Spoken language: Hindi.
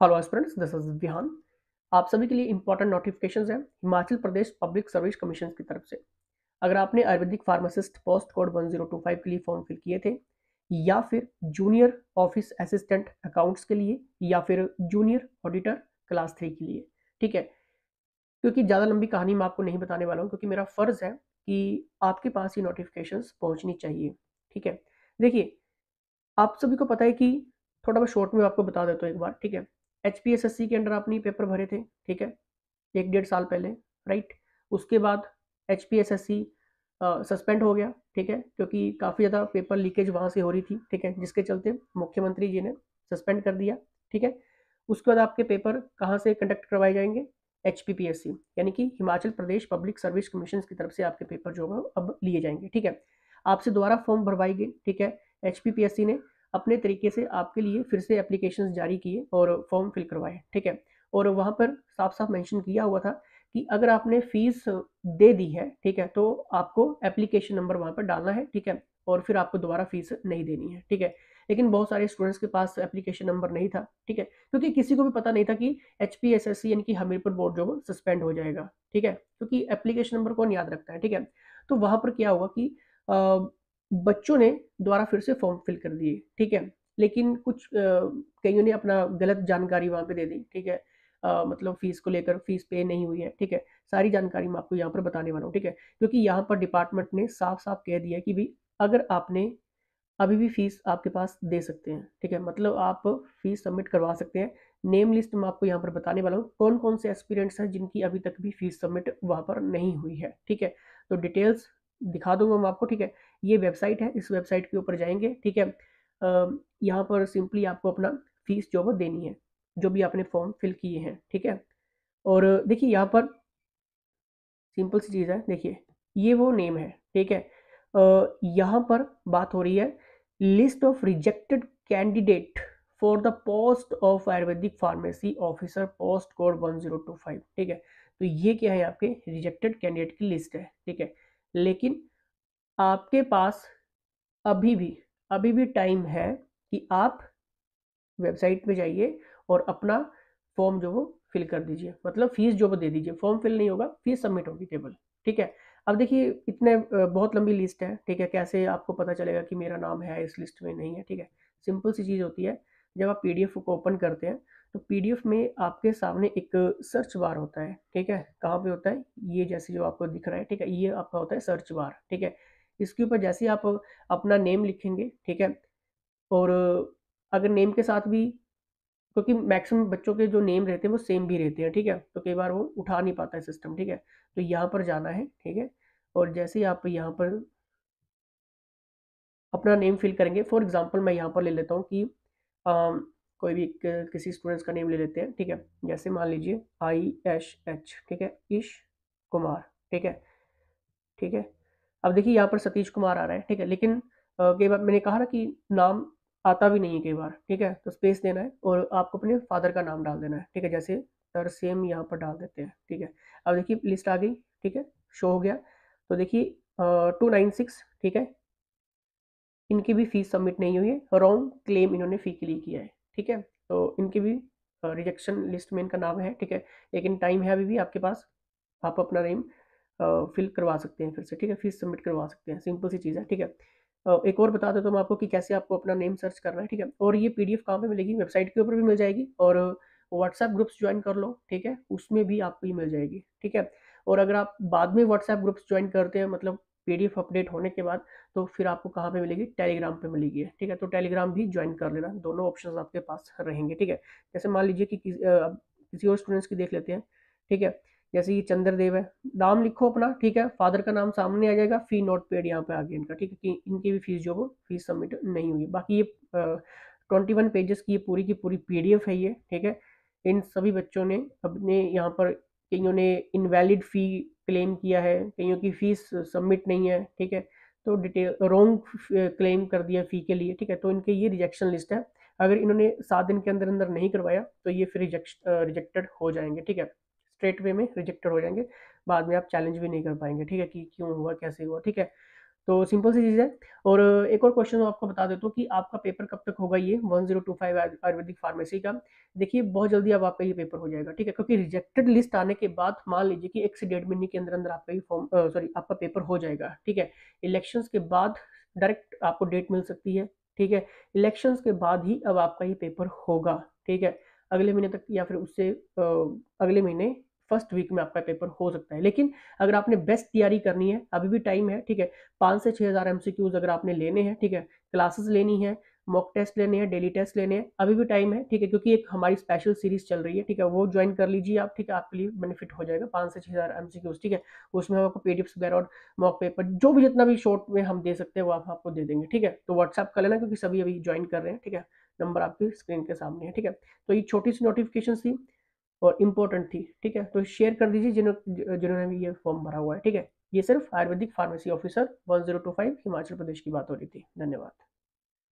Hello aspirants, this is Vihan. आप सभी के लिए इंपॉर्टेंट नोटिफिकेशंस हैं Himachal Pradesh public service commission की तरफ से। अगर आपने आयुर्वेदिक फार्मासिस्ट पोस्ट कोड 1025 के लिए फॉर्म फिल किए थे, या फिर जूनियर ऑफिस असिस्टेंट अकाउंट्स के लिए, या फिर जूनियर ऑडिटर क्लास 3 के लिए, ठीक है। क्योंकि ज़्यादा लंबी कहानी मैं आपको नहीं बताने वाला हूँ, क्योंकि मेरा फ़र्ज़ है कि आपके पास ये नोटिफिकेशंस पहुँचनी चाहिए, ठीक है। देखिए, आप सभी को पता है कि थोड़ा मैं शॉर्ट में आपको बता देता हूँ एक बार, ठीक है। एचपीएसएससी के अंडर आपने पेपर भरे थे, ठीक है, 1 डेढ़ साल पहले, राइट। उसके बाद एचपीएसएससी सस्पेंड हो गया, ठीक है, क्योंकि काफ़ी ज़्यादा पेपर लीकेज वहाँ से हो रही थी, ठीक है, जिसके चलते मुख्यमंत्री जी ने सस्पेंड कर दिया, ठीक है। उसके बाद आपके पेपर कहाँ से कंडक्ट करवाए जाएंगे? एचपीपीएससी, यानी कि Himachal Pradesh public service commission की तरफ से आपके पेपर जो है अब लिए जाएंगे, ठीक है। आपसे दोबारा फॉर्म भरवाई गई, ठीक है। एचपीपीएससी ने अपने तरीके से आपके लिए फिर से एप्लीकेशंस जारी किए और फॉर्म फिल करवाए, ठीक है। और वहाँ पर साफ साफ मेंशन किया हुआ था कि अगर आपने फीस दे दी है, ठीक है, तो आपको एप्लीकेशन नंबर वहाँ पर डालना है, ठीक है, और फिर आपको दोबारा फीस नहीं देनी है, ठीक है। लेकिन बहुत सारे स्टूडेंट्स के पास एप्लीकेशन नंबर नहीं था, ठीक है, क्योंकि किसी को भी पता नहीं था कि एचपीएसएससी यानी कि हमीरपुर बोर्ड जो सस्पेंड हो जाएगा, ठीक है, क्योंकि एप्लीकेशन नंबर कौन याद रखता है, ठीक है। तो वहाँ पर क्या हुआ कि बच्चों ने दोबारा फिर से फॉर्म फिल कर दिए, ठीक है। लेकिन कुछ कईयों ने अपना गलत जानकारी वहाँ पे दे दी, ठीक है। मतलब फीस को लेकर फीस पे नहीं हुई है, ठीक है। सारी जानकारी मैं आपको यहाँ पर बताने वाला हूँ, ठीक है, क्योंकि यहाँ पर डिपार्टमेंट ने साफ साफ कह दिया कि भाई अगर आपने अभी भी फीस आपके पास दे सकते हैं, ठीक है, मतलब आप फीस सबमिट करवा सकते हैं। नेम लिस्ट मैं आपको यहाँ पर बताने वाला हूँ कौन कौन से एस्पिरेंट्स हैं जिनकी अभी तक भी फीस सबमिट वहाँ पर नहीं हुई है, ठीक है। तो डिटेल्स दिखा दूंगा मैं आपको, ठीक है। ये वेबसाइट है, इस वेबसाइट के ऊपर जाएंगे, ठीक है। यहाँ पर सिंपली आपको अपना फीस जो है देनी है, जो भी आपने फॉर्म फिल किए हैं, ठीक है। और देखिए यहाँ पर सिंपल सी चीज़ है, देखिए ये वो नेम है, ठीक है। यहाँ पर बात हो रही है list of rejected candidate for the post of Ayurvedic pharmacy officer post code 1025, ठीक है। तो ये क्या है, आपके रिजेक्टेड कैंडिडेट की लिस्ट है, ठीक है। लेकिन आपके पास अभी भी अभी भी टाइम है कि आप वेबसाइट पे जाइए और अपना फॉर्म जो वो फिल कर दीजिए, मतलब फीस जो वो दे दीजिए। फॉर्म फिल नहीं होगा, फीस सबमिट होगी केवल, ठीक है। अब देखिए इतने बहुत लंबी लिस्ट है, ठीक है, कैसे आपको पता चलेगा कि मेरा नाम है इस लिस्ट में, नहीं है, ठीक है। सिंपल सी चीज़ होती है, जब आप पीडीएफ को ओपन करते हैं तो पीडीएफ में आपके सामने एक सर्च बार होता है, ठीक है। कहाँ पे होता है? ये जैसे जो आपको दिख रहा है, ठीक है, ये आपका होता है सर्च बार, ठीक है। इसके ऊपर जैसे आप अपना नेम लिखेंगे, ठीक है, और अगर नेम के साथ भी, क्योंकि मैक्सिमम बच्चों के जो नेम रहते हैं वो सेम भी रहते हैं, ठीक है, तो कई बार वो उठा नहीं पाता है सिस्टम, ठीक है। तो यहाँ पर जाना है, ठीक है, और जैसे ही आप यहाँ पर अपना नेम फिल करेंगे, फॉर एग्जांपल मैं यहाँ पर ले लेता हूँ कि कोई भी किसी स्टूडेंट्स का नेम ले लेते हैं, ठीक है। जैसे मान लीजिए ISH, ठीक है, ईश कुमार, ठीक है, ठीक है। अब देखिए यहाँ पर सतीश कुमार आ रहा है, ठीक है, लेकिन कई बार मैंने कहा ना कि नाम आता भी नहीं है कई बार, ठीक है, तो स्पेस देना है और आपको अपने फादर का नाम डाल देना है, ठीक है, जैसे सर सेम यहाँ पर डाल देते हैं, ठीक है। अब देखिए लिस्ट आ गई, ठीक है, शो हो गया। तो देखिए 296, ठीक है, इनकी भी फीस सबमिट नहीं हुई है, रॉन्ग क्लेम इन्होंने फी के लिए किया है, ठीक है। तो इनकी भी रिजेक्शन लिस्ट में इनका नाम है, ठीक है, लेकिन टाइम है अभी भी आपके पास, आप अपना नेम फिल करवा सकते हैं फिर से, ठीक है, फीस सबमिट करवा सकते हैं, सिंपल सी चीज़ है, ठीक है। एक और बता देता हूँ मैं आपको कि कैसे आपको अपना नेम सर्च करना है, ठीक है। और ये पीडीएफ कहाँ पे मिलेगी? वेबसाइट के ऊपर भी मिल जाएगी, और व्हाट्सएप ग्रुप्स ज्वाइन कर लो, ठीक है, उसमें भी आपको ये मिल जाएगी, ठीक है। और अगर आप बाद में व्हाट्सएप ग्रुप्स ज्वाइन करते हैं, मतलब पीडीएफ अपडेट होने के बाद, तो फिर आपको कहाँ पे मिलेगी? टेलीग्राम पे मिलेगी, ठीक है। तो टेलीग्राम भी ज्वाइन कर लेना, दोनों ऑप्शंस आपके पास रहेंगे, ठीक है। जैसे मान लीजिए कि किसी और स्टूडेंट्स की देख लेते हैं, ठीक है। जैसे ये चंद्रदेव है, नाम लिखो अपना, ठीक है, फादर का नाम सामने आ जाएगा, फी नॉट पेड यहाँ पे आ गया इनका, ठीक है, कि इनकी भी फीस जो वो फीस सबमिट नहीं हुई। बाकी ये 21 पेजेस की ये पूरी पीडीएफ है ये, ठीक है। इन सभी बच्चों ने अपने यहाँ पर, कईयों ने इनवैलिड फ़ी क्लेम किया है, कईयों की फ़ीस सबमिट नहीं है, ठीक है। तो डिटेल रॉन्ग क्लेम कर दिया फ़ी के लिए, ठीक है, तो इनके ये रिजेक्शन लिस्ट है। अगर इन्होंने 7 दिन के अंदर अंदर नहीं करवाया तो ये फिर रिजेक्टेड हो जाएंगे, ठीक है, स्ट्रेट वे में रिजेक्टेड हो जाएंगे। बाद में आप चैलेंज भी नहीं कर पाएंगे, ठीक है, कि क्यों हुआ, कैसे हुआ, ठीक है। तो सिंपल सी चीज़ है। और एक और क्वेश्चन मैं आपको बता देता हूँ कि आपका पेपर कब तक होगा, ये 1025 आयुर्वेदिक फार्मेसी का। देखिए बहुत जल्दी अब आपका ये पेपर हो जाएगा, ठीक है, क्योंकि रिजेक्टेड लिस्ट आने के बाद मान लीजिए कि 1 से 1.5 महीने के अंदर अंदर आपका ये फॉर्म सॉरी आपका पेपर हो जाएगा, ठीक है। इलेक्शंस के बाद डायरेक्ट आपको डेट मिल सकती है, ठीक है। इलेक्शंस के बाद ही अब आपका ये पेपर होगा, ठीक है। अगले महीने तक या फिर उससे अगले महीने फर्स्ट वीक में आपका पेपर हो सकता है। लेकिन अगर आपने बेस्ट तैयारी करनी है, अभी भी टाइम है, ठीक है। 5 से 6,000 एमसीक्यूज अगर आपने लेने हैं, ठीक है, क्लासेस लेनी है, मॉक टेस्ट लेने हैं, डेली टेस्ट लेने हैं, अभी भी टाइम है, ठीक है, क्योंकि एक हमारी स्पेशल सीरीज चल रही है, ठीक है, वो ज्वाइन कर लीजिए आप, ठीक है, आपके लिए बेनिफिट हो जाएगा। 5 से 6,000 एमसीक्यूज, ठीक है, उसमें हम आपको पीडीएफ वगैरह और मॉक पेपर जो भी जितना भी शॉर्ट में हम दे सकते हैं वो आप आपको दे देंगे, ठीक है। तो व्हाट्सएप कर लेना क्योंकि सभी अभी ज्वाइन कर रहे हैं, ठीक है। नंबर आपकी स्क्रीन के सामने है, ठीक है। तो ये छोटी सी नोटिफिकेशन थी और इम्पोर्टेंट थी, ठीक है। तो शेयर कर दीजिए जिन्होंने भी ये फॉर्म भरा हुआ है, ठीक है। ये सिर्फ आयुर्वेदिक फार्मेसी ऑफिसर 1025 हिमाचल प्रदेश की बात हो रही थी। धन्यवाद।